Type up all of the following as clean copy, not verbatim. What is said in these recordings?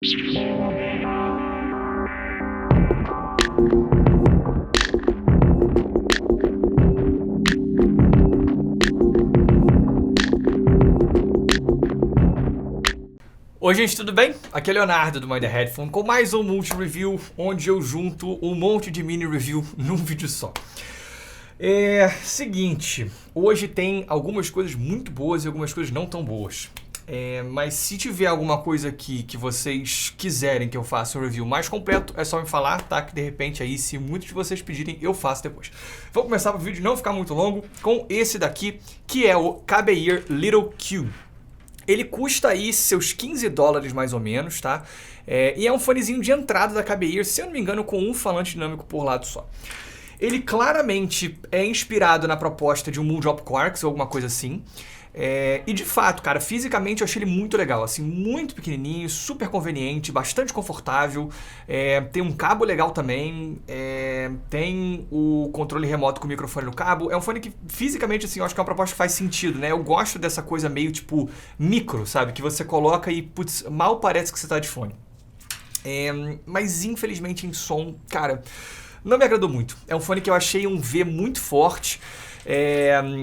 Oi gente, tudo bem? Aqui é Leonardo do Mind the Headphone com mais um multi-review, onde eu junto um monte de mini-review num vídeo só. Seguinte, hoje tem algumas coisas muito boas e algumas coisas não tão boas. Mas se tiver alguma coisa aqui que vocês quiserem que eu faça um review mais completo, é só me falar, tá? Que de repente aí, se muitos de vocês pedirem, eu faço depois. Vou começar o vídeo não ficar muito longo com esse daqui, que é o Kabe-Ear Little Q. Ele custa aí seus $15 mais ou menos, tá? E é um fonezinho de entrada da Kabe-Ear, se eu não me engano, com um falante dinâmico por lado só. Ele claramente é inspirado na proposta de um Moondrop Quarks ou alguma coisa assim. E de fato, cara, fisicamente eu achei ele muito legal, assim, muito pequenininho, super conveniente, bastante confortável. Tem um cabo legal também, tem o controle remoto com o microfone no cabo. É um fone que fisicamente, assim, eu acho que é uma proposta que faz sentido, né? Eu gosto dessa coisa meio tipo micro, sabe? Que você coloca e, putz, mal parece que você tá de fone. Mas infelizmente em som, cara, não me agradou muito. É um fone que eu achei um V muito forte.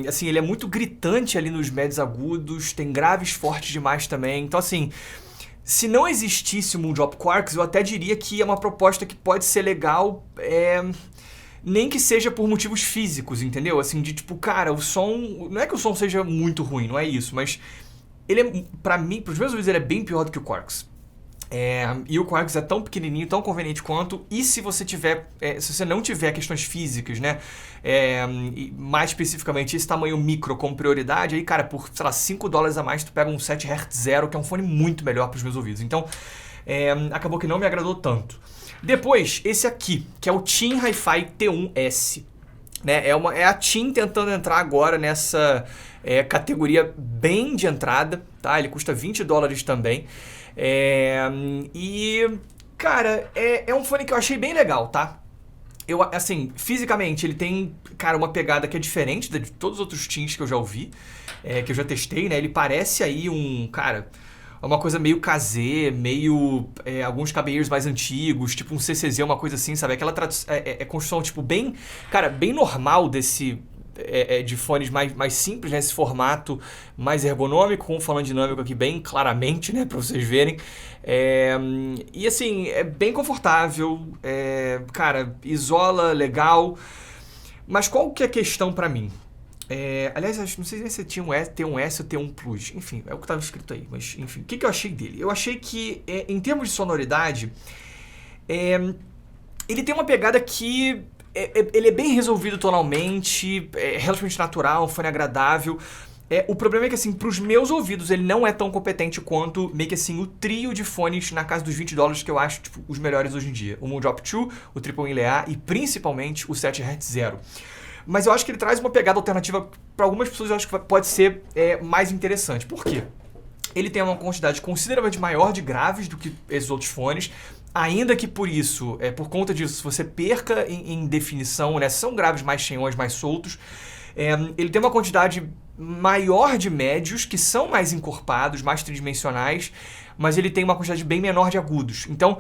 Assim, ele é muito gritante ali nos médios agudos, tem graves fortes demais também. Então, assim, se não existisse o Moondrop Quarks, eu até diria que é uma proposta que pode ser legal, nem que seja por motivos físicos, entendeu? Assim, de tipo, cara, o som... Não é que o som seja muito ruim, não é isso, mas ele é, pra mim, pros meus ouvidos, ele é bem pior do que o Quarks. E o Quarks é tão pequenininho, tão conveniente quanto. E se você tiver, se você não tiver questões físicas, né, e mais especificamente esse tamanho micro como prioridade, aí, cara, por, sei lá, $5 a mais tu pega um 7Hz Zero, que é um fone muito melhor para os meus ouvidos. Então, acabou que não me agradou tanto. Depois, esse aqui, que é o TIN Hi-Fi T1S. Né, é a TIN tentando entrar agora nessa categoria bem de entrada, tá? Ele custa $20 também. Cara, é um fone que eu achei bem legal, tá? Assim, fisicamente ele tem, cara, uma pegada que é diferente de todos os outros TINs que eu já ouvi, que eu já testei, né? Ele parece aí uma coisa meio KZ, meio alguns Kabe-Ears mais antigos, tipo um CCZ, uma coisa assim, sabe? Aquela construção, tipo, bem, cara, bem normal desse... de fones mais simples, né? Esse formato mais ergonômico, com um falante dinâmico aqui bem claramente, né? Pra vocês verem. E assim, é bem confortável, cara, isola legal. Mas qual que é a questão pra mim? Aliás, não sei nem se tinha um T1S ou T1 Plus. Enfim, é o que estava escrito aí. Mas, enfim, o que eu achei dele? Eu achei que, em termos de sonoridade, ele tem uma pegada que... ele é bem resolvido tonalmente, relativamente natural, um fone agradável. O problema é que, assim, pros meus ouvidos, ele não é tão competente quanto, meio que assim, o trio de fones na casa dos $20 que eu acho, tipo, os melhores hoje em dia. O Moondrop 2, o Triple In-Lear e, principalmente, o 7Hz Zero. Mas eu acho que ele traz uma pegada alternativa para algumas pessoas, eu acho que pode ser mais interessante. Por quê? Ele tem uma quantidade consideravelmente maior de graves do que esses outros fones, ainda que por isso, por conta disso, você perca em definição, né? São graves mais cheiões, mais soltos. Ele tem uma quantidade maior de médios, que são mais encorpados, mais tridimensionais, mas ele tem uma quantidade bem menor de agudos. Então,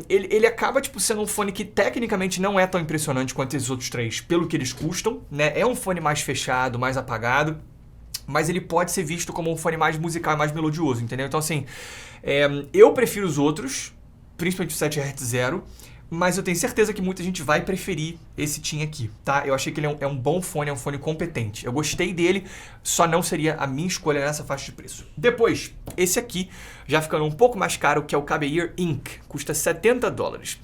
ele acaba tipo, sendo um fone que tecnicamente não é tão impressionante quanto esses outros três, pelo que eles custam, né? É um fone mais fechado, mais apagado, mas ele pode ser visto como um fone mais musical, mais melodioso, entendeu? Então, assim, eu prefiro os outros, principalmente o 7Hz Zero, mas eu tenho certeza que muita gente vai preferir esse TIN aqui, tá? Eu achei que ele é um bom fone, é um fone competente. Eu gostei dele, só não seria a minha escolha nessa faixa de preço. Depois, esse aqui, já ficando um pouco mais caro, que é o Kabe-Ear Ink, custa $70.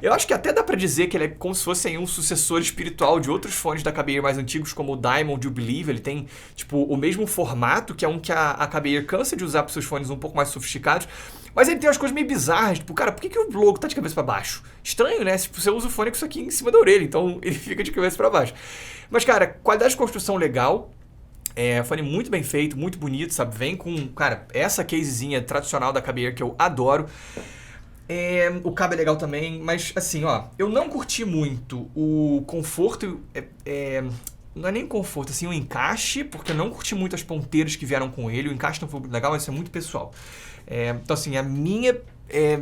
Eu acho que até dá pra dizer que ele é como se fosse um sucessor espiritual de outros fones da Kabe-Ear mais antigos, como o Diamond e o Believe. Ele tem, tipo, o mesmo formato, que é um que a Kabe-Ear cansa de usar para seus fones um pouco mais sofisticados, mas ele tem umas coisas meio bizarras, tipo, cara, por que o logo tá de cabeça pra baixo? Estranho, né? Tipo, você usa o fone com isso aqui em cima da orelha, então ele fica de cabeça pra baixo. Mas, cara, qualidade de construção legal, fone muito bem feito, muito bonito, sabe? Vem com, cara, essa casezinha tradicional da Kabe-Ear que eu adoro. O cabo é legal também, mas assim, ó, eu não curti muito o conforto, não é nem conforto, assim, o encaixe, porque eu não curti muito as ponteiras que vieram com ele, o encaixe não foi muito legal, mas isso é muito pessoal. Então assim, a minha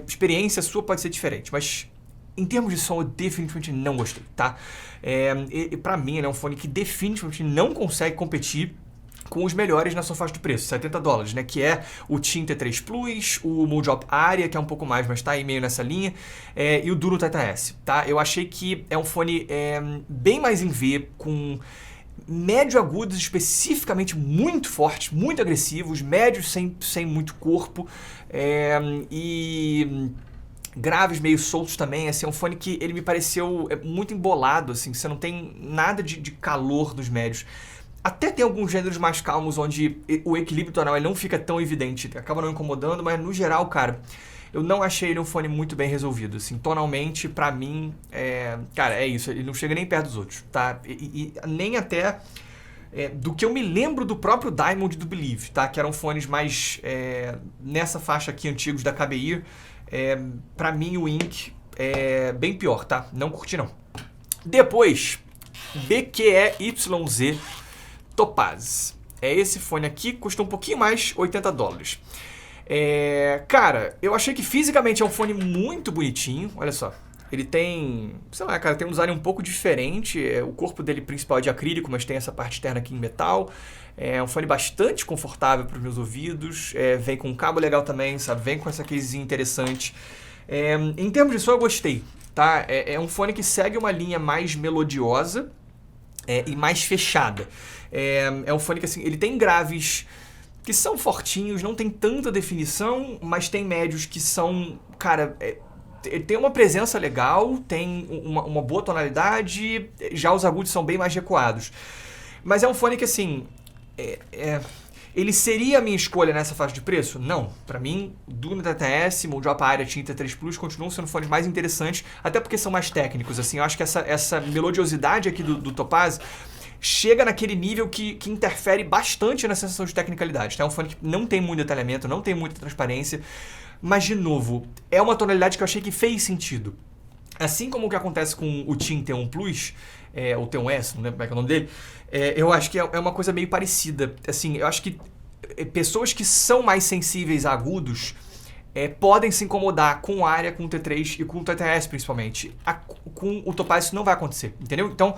experiência sua pode ser diferente, mas em termos de som eu definitivamente não gostei, tá? Pra mim ele é um fone que definitivamente não consegue competir com os melhores na sua faixa de preço, $70, né? Que é o TIM T3 Plus, o Moondrop Aria, que é um pouco mais, mas tá aí meio nessa linha, e o Duro Titan S, tá? Eu achei que é um fone bem mais em V, com médio agudos especificamente muito fortes, muito agressivos, médios sem muito corpo, e graves meio soltos também. Assim, é um fone que ele me pareceu muito embolado, assim, você não tem nada de calor dos médios. Até tem alguns gêneros mais calmos onde o equilíbrio tonal ele não fica tão evidente, acaba não incomodando, mas no geral, cara, eu não achei ele um fone muito bem resolvido. Assim, tonalmente, pra mim, cara, é isso, ele não chega nem perto dos outros, tá? E nem até do que eu me lembro do próprio Diamond e do Believe, tá? Que eram fones mais nessa faixa aqui, antigos da KBI. Pra mim, o Ink é bem pior, tá? Não curti, não. Depois, BQE-YZ Topaz. É esse fone aqui, custa um pouquinho mais, $80. Cara, eu achei que fisicamente é um fone muito bonitinho, olha só. Ele tem, sei lá, cara, tem um design um pouco diferente, o corpo dele principal é de acrílico, mas tem essa parte externa aqui em metal. É um fone bastante confortável para os meus ouvidos, vem com um cabo legal também, sabe, vem com essa casezinha interessante. Em termos de som eu gostei, tá? É um fone que segue uma linha mais melodiosa e mais fechada. É um fone que, assim, ele tem graves que são fortinhos, não tem tanta definição, mas tem médios que são, cara, ele tem uma presença legal, tem uma boa tonalidade, já os agudos são bem mais recuados. Mas é um fone que, assim, ele seria a minha escolha nessa faixa de preço? Não. Pra mim, Duro Titan S, Moondrop Aria, TIM T3 Plus continuam sendo fones mais interessantes, até porque são mais técnicos. Assim, eu acho que essa melodiosidade aqui do Topaz chega naquele nível que interfere bastante na sensação de tecnicalidade. É um fone que não tem muito detalhamento, não tem muita transparência, mas, de novo, é uma tonalidade que eu achei que fez sentido. Assim como o que acontece com o TIM T1 Plus, ou T1S, não lembro como é que é o nome dele, eu acho que é uma coisa meio parecida. Assim, eu acho que pessoas que são mais sensíveis a agudos podem se incomodar com o Aria, com o T3 e com o Titan S, principalmente. Com o Topaz isso não vai acontecer, entendeu? Então,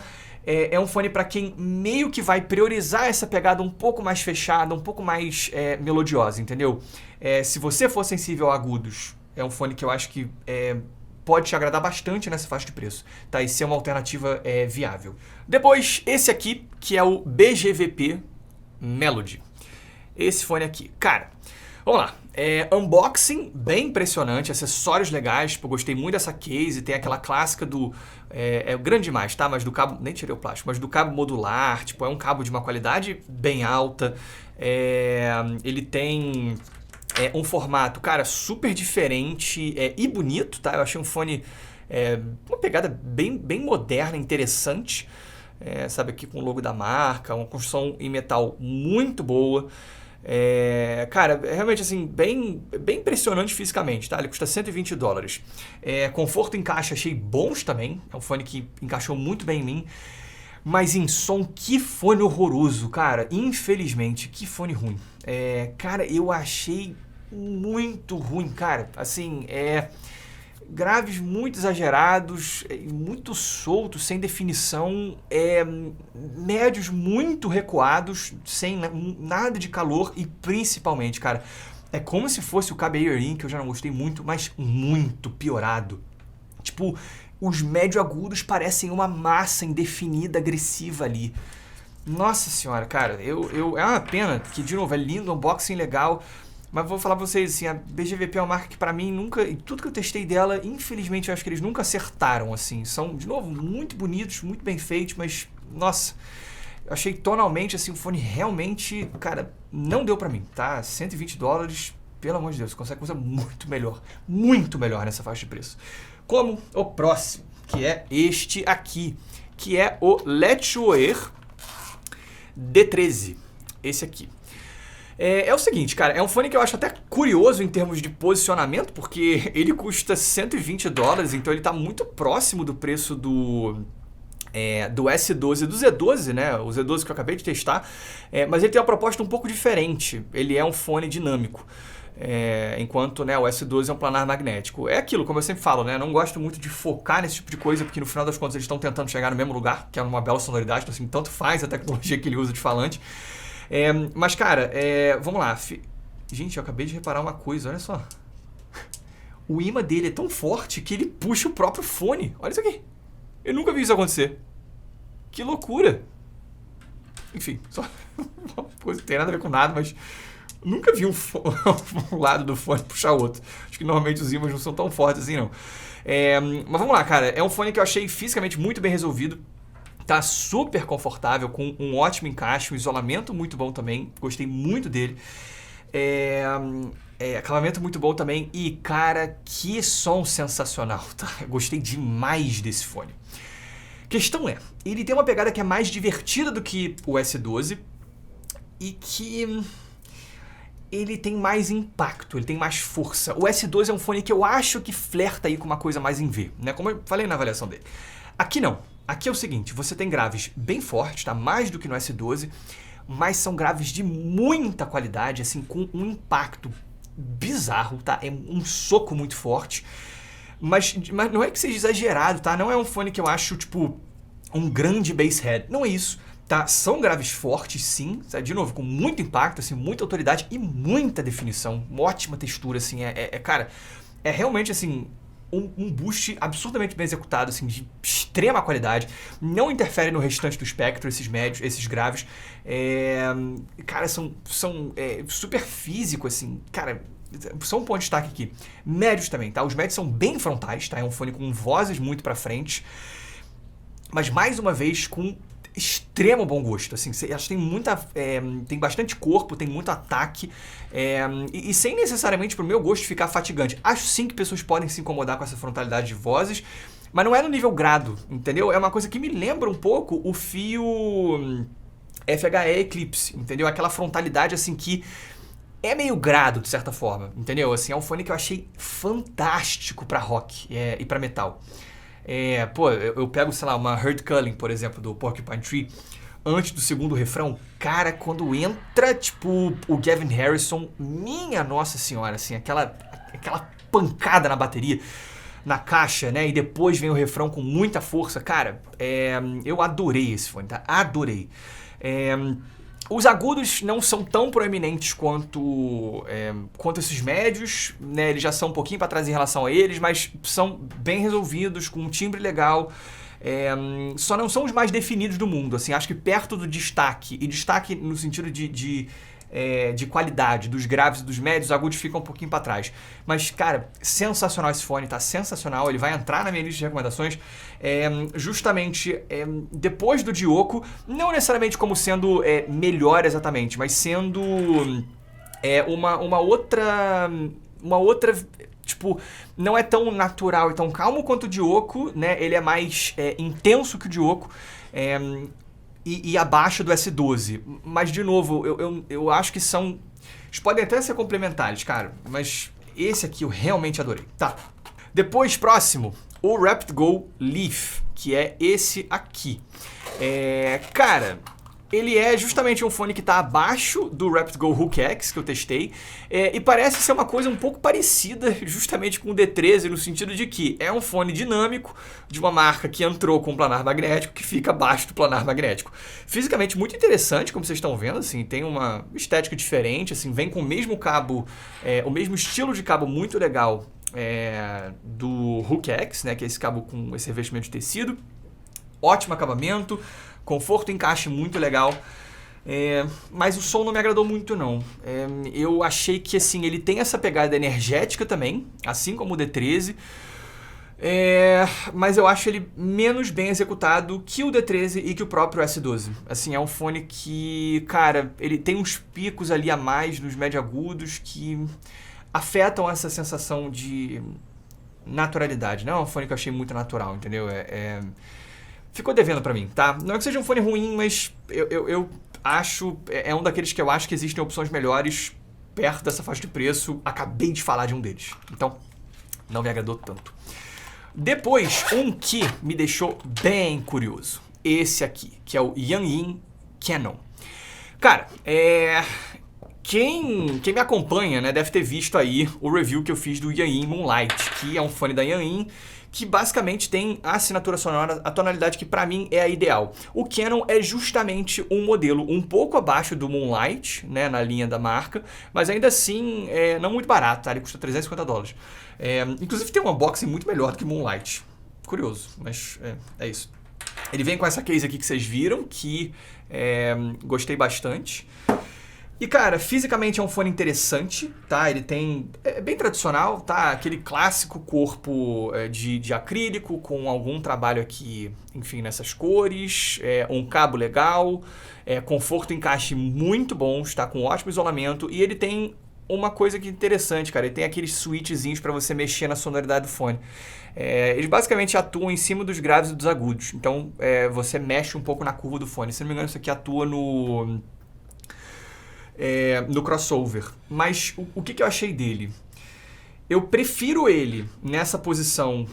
é um fone para quem meio que vai priorizar essa pegada um pouco mais fechada, um pouco mais melodiosa, entendeu? Se você for sensível a agudos, é um fone que eu acho que pode te agradar bastante nessa faixa de preço, tá? E ser uma alternativa viável. Depois, esse aqui, que é o BGVP Melody. Esse fone aqui. Cara, vamos lá. Unboxing bem impressionante, acessórios legais, tipo, eu gostei muito dessa case, tem aquela clássica do... grande demais, tá? Mas do cabo, nem tirei o plástico, mas do cabo modular, tipo, é um cabo de uma qualidade bem alta. Ele tem um formato, cara, super diferente e bonito, tá? Eu achei um fone, uma pegada bem moderna, interessante, sabe, aqui com o logo da marca, uma construção em metal muito boa. Cara, realmente assim, bem impressionante fisicamente, tá? Ele custa $120. Conforto em caixa achei bons também, é um fone que encaixou muito bem em mim, mas em som, que fone horroroso, cara, infelizmente, que fone ruim. Cara, eu achei muito ruim, cara, assim, graves muito exagerados, muito soltos, sem definição, médios muito recuados, sem nada de calor e principalmente, cara, é como se fosse o KBI Earring, que eu já não gostei muito, mas muito piorado. Tipo, os médio agudos parecem uma massa indefinida, agressiva ali. Nossa senhora, cara, é uma pena, que de novo, é lindo, unboxing legal, mas vou falar pra vocês, assim, a BGVP é uma marca que pra mim nunca, e tudo que eu testei dela, infelizmente eu acho que eles nunca acertaram, assim. São, de novo, muito bonitos, muito bem feitos, mas, nossa, eu achei tonalmente, assim, o fone realmente, cara, não deu pra mim, tá? $120, pelo amor de Deus, você consegue coisa muito melhor nessa faixa de preço. Como o próximo, que é este aqui, que é o Let's D13, esse aqui. É o seguinte, cara, é um fone que eu acho até curioso em termos de posicionamento, porque ele custa $120, então ele está muito próximo do preço do S12 e do Z12, né? O Z12 que eu acabei de testar, mas ele tem uma proposta um pouco diferente, ele é um fone dinâmico. Enquanto, né, o S12 é um planar magnético. É aquilo, como eu sempre falo, né? Não gosto muito de focar nesse tipo de coisa, porque no final das contas eles estão tentando chegar no mesmo lugar, que é uma bela sonoridade, então assim, tanto faz a tecnologia que ele usa de falante. Mas, cara, vamos lá. Gente, eu acabei de reparar uma coisa, olha só. O ímã dele é tão forte que ele puxa o próprio fone. Olha isso aqui. Eu nunca vi isso acontecer. Que loucura. Enfim, só uma coisa que não tem nada a ver com nada, mas nunca vi um lado do fone puxar o outro. Acho que normalmente os ímãs não são tão fortes assim, não. Mas vamos lá, cara. É um fone que eu achei fisicamente muito bem resolvido. Tá super confortável, com um ótimo encaixe, um isolamento muito bom também. Gostei muito dele. Acabamento muito bom também. E, cara, que som sensacional, tá? Eu gostei demais desse fone. Questão é, ele tem uma pegada que é mais divertida do que o S12 e que ele tem mais impacto, ele tem mais força. O S12 é um fone que eu acho que flerta aí com uma coisa mais em V, né? Como eu falei na avaliação dele. Aqui não. Aqui é o seguinte, você tem graves bem fortes, tá? Mais do que no S12, mas são graves de muita qualidade, assim, com um impacto bizarro, tá? É um soco muito forte. Mas não é que seja exagerado, tá? Não é um fone que eu acho, tipo, um grande bass head. Não é isso, tá? São graves fortes, sim. Tá? De novo, com muito impacto, assim, muita autoridade e muita definição. Uma ótima textura, assim. Cara, é realmente, assim, um boost absurdamente bem executado, assim, de extrema qualidade. Não interfere no restante do espectro, esses médios, esses graves. Cara, são super físico, assim. Cara, só um ponto de destaque aqui. Médios também, tá? Os médios são bem frontais, tá? É um fone com vozes muito pra frente. Mas, mais uma vez, com extremo bom gosto. Assim, elas têm tem bastante corpo, tem muito ataque. E sem necessariamente, pro meu gosto, ficar fatigante. Acho sim que pessoas podem se incomodar com essa frontalidade de vozes, mas não é no nível grado, entendeu? É uma coisa que me lembra um pouco o fio FHE Eclipse, entendeu? Aquela frontalidade, assim, que é meio grado, de certa forma, entendeu? Assim, é um fone que eu achei fantástico pra rock e pra metal. Eu pego, sei lá, uma Heard Culling, por exemplo, do Porcupine Tree, antes do segundo refrão, cara, quando entra, tipo, o Gavin Harrison, minha nossa senhora, assim, aquela pancada na bateria, na caixa, né, e depois vem o refrão com muita força, cara, eu adorei esse fone, tá? Adorei. Os agudos não são tão proeminentes quanto esses médios, né? Eles já são um pouquinho para trás em relação a eles, mas são bem resolvidos, com um timbre legal. Só não são os mais definidos do mundo. Assim, acho que perto do destaque, e destaque no sentido de qualidade, dos graves e dos médios, os agudos ficam um pouquinho para trás. Mas, cara, sensacional esse fone, tá? Sensacional. Ele vai entrar na minha lista de recomendações justamente depois do Dioco, não necessariamente como sendo melhor exatamente, mas sendo uma outra, tipo, não é tão natural e tão calmo quanto o Dioco, né? Ele é mais intenso que o Dioco. E abaixo do S12. Mas, de novo, eu acho que são... Eles podem até ser complementares, cara. Mas esse aqui eu realmente adorei. Tá. Depois, próximo, o Rapid Go Leaf, que é esse aqui. Cara, ele é justamente um fone que está abaixo do Rapid Go Hook X, que eu testei, e parece ser uma coisa um pouco parecida justamente com o D13, no sentido de que é um fone dinâmico de uma marca que entrou com um planar magnético, que fica abaixo do planar magnético. Fisicamente muito interessante, como vocês estão vendo, assim, tem uma estética diferente, assim, vem com o mesmo cabo, o mesmo estilo de cabo muito legal do Hook X, né, que é esse cabo com esse revestimento de tecido. Ótimo acabamento, conforto e encaixe muito legal, mas o som não me agradou muito não. Eu achei que assim, ele tem essa pegada energética também, assim como o D13, mas eu acho ele menos bem executado que o D13 e que o próprio S12. Assim, é um fone que, cara, ele tem uns picos ali a mais nos médio agudos que afetam essa sensação de naturalidade. Não é um fone que eu achei muito natural, entendeu? Ficou devendo pra mim, tá? Não é que seja um fone ruim, mas eu acho... É um daqueles que eu acho que existem opções melhores perto dessa faixa de preço. Acabei de falar de um deles. Então, não me agradou tanto. Depois, um que me deixou bem curioso. Esse aqui, que é o Yanyin Canon. Cara, Quem me acompanha, né, deve ter visto aí o review que eu fiz do Yain Moonlight, que é um fone da Yain, que basicamente tem a assinatura sonora, a tonalidade que pra mim é a ideal. O Canon é justamente um modelo um pouco abaixo do Moonlight, né, na linha da marca, mas ainda assim não muito barato, tá? Ele custa $350. Inclusive tem um unboxing muito melhor do que Moonlight. Curioso, mas é isso. Ele vem com essa case aqui que vocês viram, que gostei bastante. E, cara, fisicamente é um fone interessante, tá? Ele tem... É bem tradicional, tá? Aquele clássico corpo de acrílico, com algum trabalho aqui, enfim, nessas cores. Um cabo legal, conforto e encaixe muito bons, tá? Com ótimo isolamento. E ele tem uma coisa que é interessante, cara. Ele tem aqueles switchzinhos para você mexer na sonoridade do fone. Eles basicamente atuam em cima dos graves e dos agudos. Então, você mexe um pouco na curva do fone. Se não me engano, isso aqui atua no crossover. Mas o que eu achei dele? Eu prefiro ele nessa posição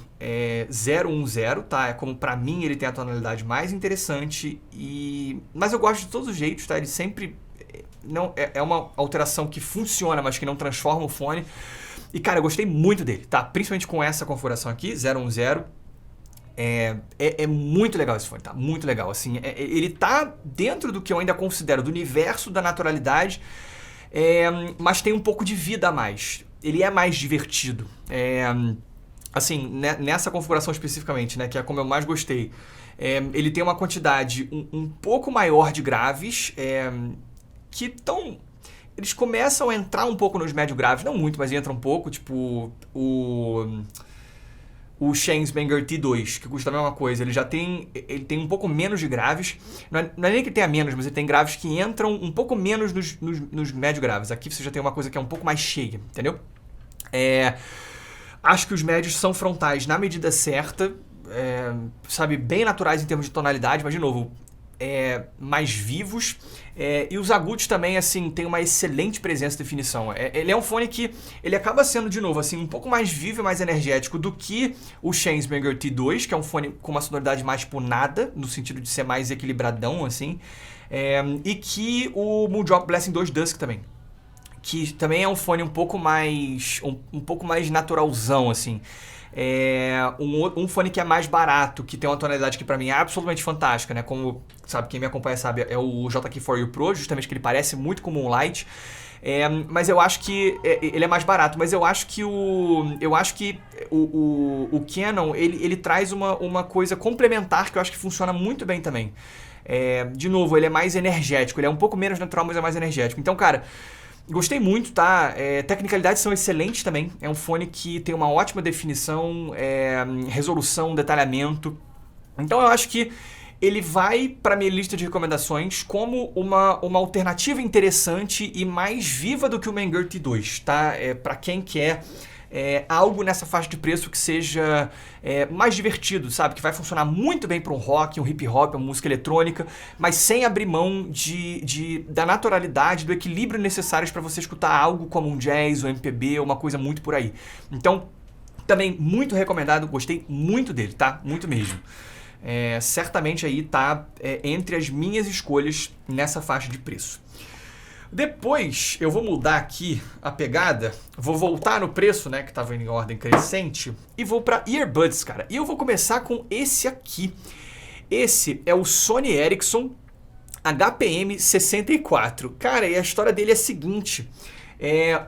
010, tá? É como pra mim ele tem a tonalidade mais interessante. Mas eu gosto de todos os jeitos, tá? Ele sempre não é uma alteração que funciona, mas que não transforma o fone. E, cara, eu gostei muito dele, tá? Principalmente com essa configuração aqui, 010. É muito legal esse fone, tá? Muito legal, assim. Ele tá dentro do que eu ainda considero do universo da naturalidade, mas tem um pouco de vida a mais. Ele é mais divertido. Assim, nessa configuração especificamente, né, que é como eu mais gostei, ele tem uma quantidade um pouco maior de graves, que estão... Eles começam a entrar um pouco nos médio graves, não muito, mas entra um pouco, tipo o Shure Bangor T2, que custa a mesma coisa. Ele tem um pouco menos de graves. Não é nem que ele tenha menos, mas ele tem graves que entram um pouco menos nos médio graves. Aqui você já tem uma coisa que é um pouco mais cheia, entendeu? Acho que os médios são frontais na medida certa, sabe, bem naturais em termos de tonalidade, mas de novo, mais vivos. E os agudos também, assim, tem uma excelente presença de definição. Ele é um fone que ele acaba sendo, de novo, assim, um pouco mais vivo e mais energético do que o Shure Bangor T2, que é um fone com uma sonoridade mais tipo nada, no sentido de ser mais equilibradão, assim. E que o Moondrop Blessing 2 Dusk também, que também é um fone um pouco mais naturalzão, assim. Um fone que é mais barato, que tem uma tonalidade que pra mim é absolutamente fantástica, né? Como, sabe, quem me acompanha sabe, é o JK4U Pro, justamente que ele parece muito com o Moonlight. Mas eu acho que ele é mais barato, mas eu acho que o Canon, ele traz uma coisa complementar que eu acho que funciona muito bem também. De novo, ele é mais energético, ele é um pouco menos natural, mas é mais energético. Então, cara, gostei muito, tá? Tecnicalidades são excelentes também. É um fone que tem uma ótima definição, resolução, detalhamento. Então eu acho que ele vai para minha lista de recomendações como uma alternativa interessante e mais viva do que o Bangor T2, tá? Para quem quer algo nessa faixa de preço que seja mais divertido, sabe? Que vai funcionar muito bem para um rock, um hip hop, uma música eletrônica, mas sem abrir mão da naturalidade, do equilíbrio necessários para você escutar algo como um jazz, um MPB, uma coisa muito por aí. Então, também muito recomendado, gostei muito dele, tá? Muito mesmo. Certamente aí tá entre as minhas escolhas nessa faixa de preço. Depois eu vou mudar aqui a pegada, vou voltar no preço, né, que estava em ordem crescente, e vou para earbuds, cara. E eu vou começar com esse aqui. Esse é o Sony Ericsson HPM64. Cara, e a história dele é a seguinte.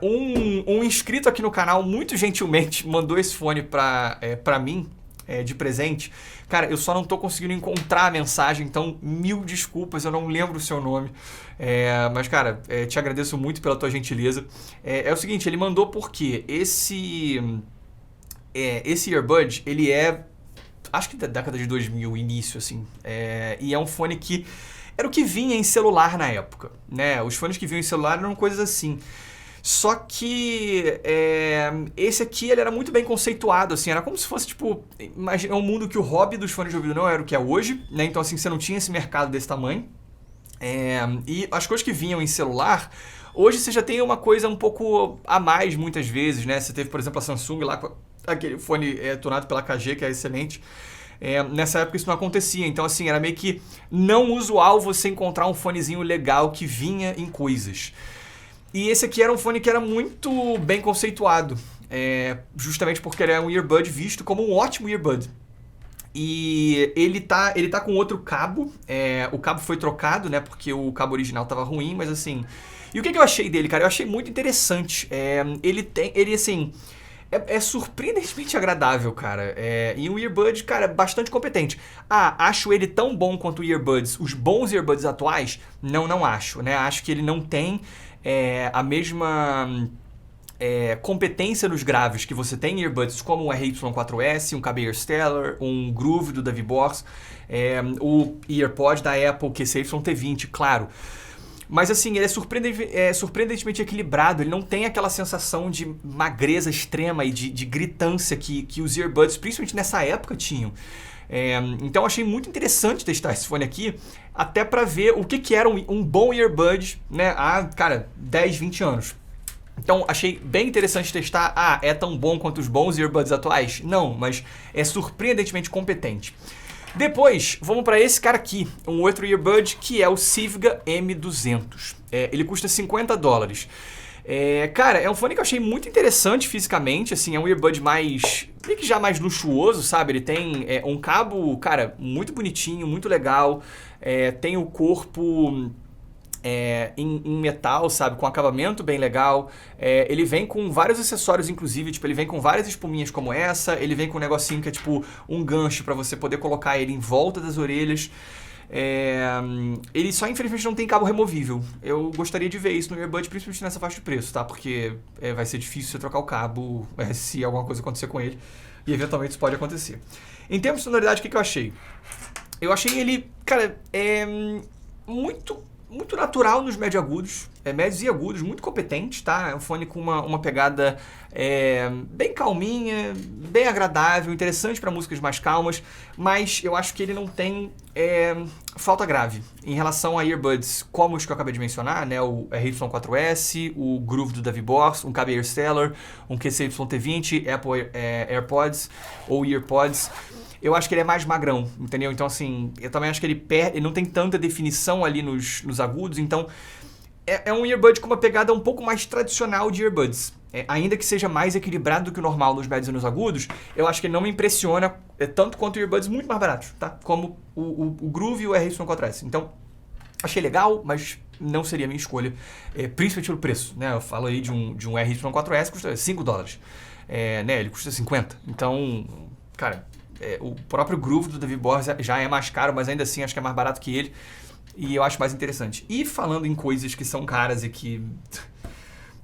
Um inscrito aqui no canal muito gentilmente mandou esse fone pra mim, de presente. Cara, eu só não tô conseguindo encontrar a mensagem, então mil desculpas, eu não lembro o seu nome. Mas, cara, te agradeço muito pela tua gentileza. É o seguinte, ele mandou porque esse earbud, ele acho que da década de 2000, início, assim. E é um fone que era o que vinha em celular na época, né? Os fones que vinham em celular eram coisas assim. Só que esse aqui ele era muito bem conceituado, assim, era como se fosse, tipo, imagina um mundo que o hobby dos fones de ouvido não era o que é hoje, né? Então, assim, você não tinha esse mercado desse tamanho. E as coisas que vinham em celular, hoje você já tem uma coisa um pouco a mais, muitas vezes, né? Você teve, por exemplo, a Samsung lá com aquele fone tunado pela KG, que é excelente. Nessa época isso não acontecia, então, assim, era meio que não usual você encontrar um fonezinho legal que vinha em coisas. E esse aqui era um fone que era muito bem conceituado, justamente porque ele é um earbud visto como um ótimo earbud. E ele tá com outro cabo, o cabo foi trocado, né, porque o cabo original tava ruim, mas assim... E o que eu achei dele, cara? Eu achei muito interessante. Ele assim... É surpreendentemente agradável, cara. E um earbud, cara, bastante competente. Acho ele tão bom quanto os bons earbuds atuais? Não acho, né? Acho que ele não tem a mesma competência nos graves que você tem em earbuds como um RY4S, um KB Stellar, um Groove do Davi Box, o EarPod da Apple QCY-T20, claro. Mas assim, ele é surpreendentemente equilibrado, ele não tem aquela sensação de magreza extrema e de gritância que os earbuds, principalmente nessa época, tinham. Então achei muito interessante testar esse fone aqui, até para ver o que era um bom earbud, né, há, cara, 10, 20 anos. Então achei bem interessante testar. É tão bom quanto os bons earbuds atuais? Não, mas é surpreendentemente competente. Depois, vamos para esse cara aqui, um outro earbud que é o Sivga M200. Ele custa $50. Cara, é um fone que eu achei muito interessante fisicamente, assim, é um earbud meio que já mais luxuoso, sabe? Ele tem um cabo, cara, muito bonitinho, muito legal, tem o corpo... em metal, sabe? Com acabamento bem legal. Ele vem com vários acessórios, inclusive. Tipo, ele vem com várias espuminhas como essa. Ele vem com um negocinho que é tipo um gancho para você poder colocar ele em volta das orelhas. Ele só, infelizmente, não tem cabo removível. Eu gostaria de ver isso no earbud, principalmente nessa faixa de preço, tá? Porque vai ser difícil você trocar o cabo se alguma coisa acontecer com ele. E, eventualmente, isso pode acontecer. Em termos de sonoridade, o que eu achei? Eu achei ele, cara, muito natural nos médios agudos, médios e agudos, muito competente, tá? É um fone com uma pegada bem calminha, bem agradável, interessante para músicas mais calmas, mas eu acho que ele não tem falta grave em relação a earbuds como os que eu acabei de mencionar, né? O RY4S, o Groove do Davi Box, um KB Stellar, um QCY-T20, Apple AirPods ou EarPods. Eu acho que ele é mais magrão, entendeu? Então, assim, eu também acho que ele não tem tanta definição ali nos agudos, então é um earbud com uma pegada um pouco mais tradicional de earbuds. Ainda que seja mais equilibrado do que o normal nos médios e nos agudos, eu acho que ele não me impressiona tanto quanto earbuds muito mais baratos, tá? Como o Groove e o RY4S. Então, achei legal, mas não seria a minha escolha, principalmente pelo preço, né? Eu falo aí de um RY4S que custa $5, né? Ele custa 50. Então, cara... o próprio Groove do Davi Box já é mais caro, mas ainda assim acho que é mais barato que ele. E eu acho mais interessante. E falando em coisas que são caras e que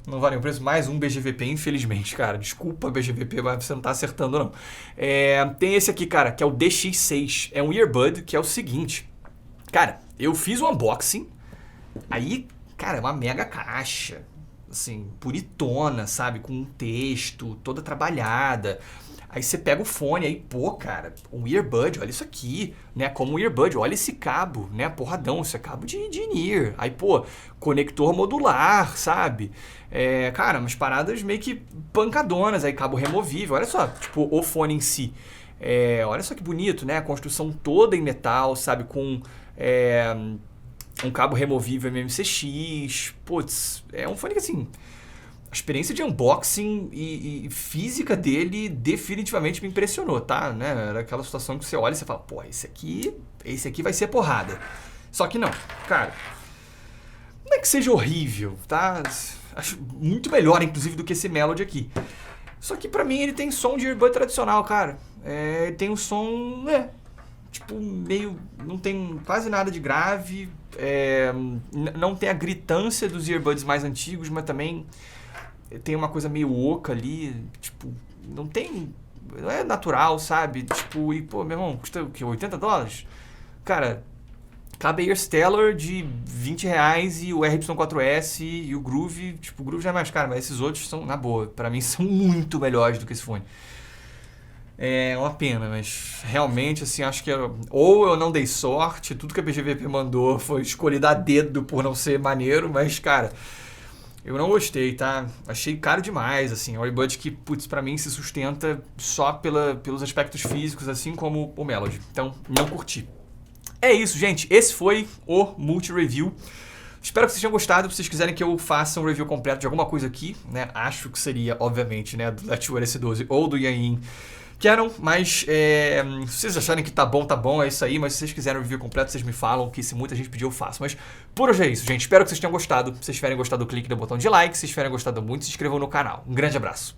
não valem o preço, mais um BGVP, infelizmente, cara. Desculpa, BGVP, mas você não tá acertando, não. Tem esse aqui, cara, que é o DX6. É um earbud que é o seguinte. Cara, eu fiz o unboxing. Aí, cara, é uma mega caixa. Assim, bonitona, sabe? Com um texto, toda trabalhada. Aí você pega o fone, aí, pô, cara, um earbud, olha isso aqui, né? Como um earbud, olha esse cabo, né? Porradão, isso é cabo de in-ear. Aí, pô, conector modular, sabe? Cara, umas paradas meio que pancadonas, aí cabo removível. Olha só, tipo, o fone em si. Olha só que bonito, né? A construção toda em metal, sabe? Com um cabo removível MMCX. Putz, é um fone que, assim... A experiência de unboxing e física dele definitivamente me impressionou, tá? Né? Era aquela situação que você olha e você fala, pô, esse aqui vai ser porrada. Só que não, cara, não é que seja horrível, tá? Acho muito melhor, inclusive, do que esse Melody aqui. Só que pra mim ele tem som de earbud tradicional, cara. Tem um som, tipo, meio... Não tem quase nada de grave. Não tem a gritância dos earbuds mais antigos, mas também... Tem uma coisa meio oca ali, tipo, não é natural, sabe? Tipo, e pô, meu irmão, custa o quê? $80? Cara, KB Stellar de R$20 e o RY4S e o Groove, tipo, o Groove já é mais caro, mas esses outros são, na boa, pra mim são muito melhores do que esse fone. É uma pena, mas realmente, assim, acho que ou eu não dei sorte, tudo que a BGVP mandou foi escolhido a dedo por não ser maneiro, mas, cara... Eu não gostei, tá? Achei caro demais, assim. O earbud que, putz, pra mim se sustenta só pelos aspectos físicos, assim como o Melody. Então, não curti. É isso, gente. Esse foi o Multi-Review Espero que vocês tenham gostado. Se vocês quiserem que eu faça um review completo de alguma coisa aqui, né? Acho que seria, obviamente, né, do Letware S12 ou do Yain Canon, mas se vocês acharem que tá bom, é isso aí. Mas se vocês quiserem um review completo, vocês me falam, que se muita gente pedir, eu faço. Mas por hoje é isso, gente. Espero que vocês tenham gostado. Se vocês tiverem gostado, clique no botão de like. Se vocês tiverem gostado muito, se inscrevam no canal. Um grande abraço.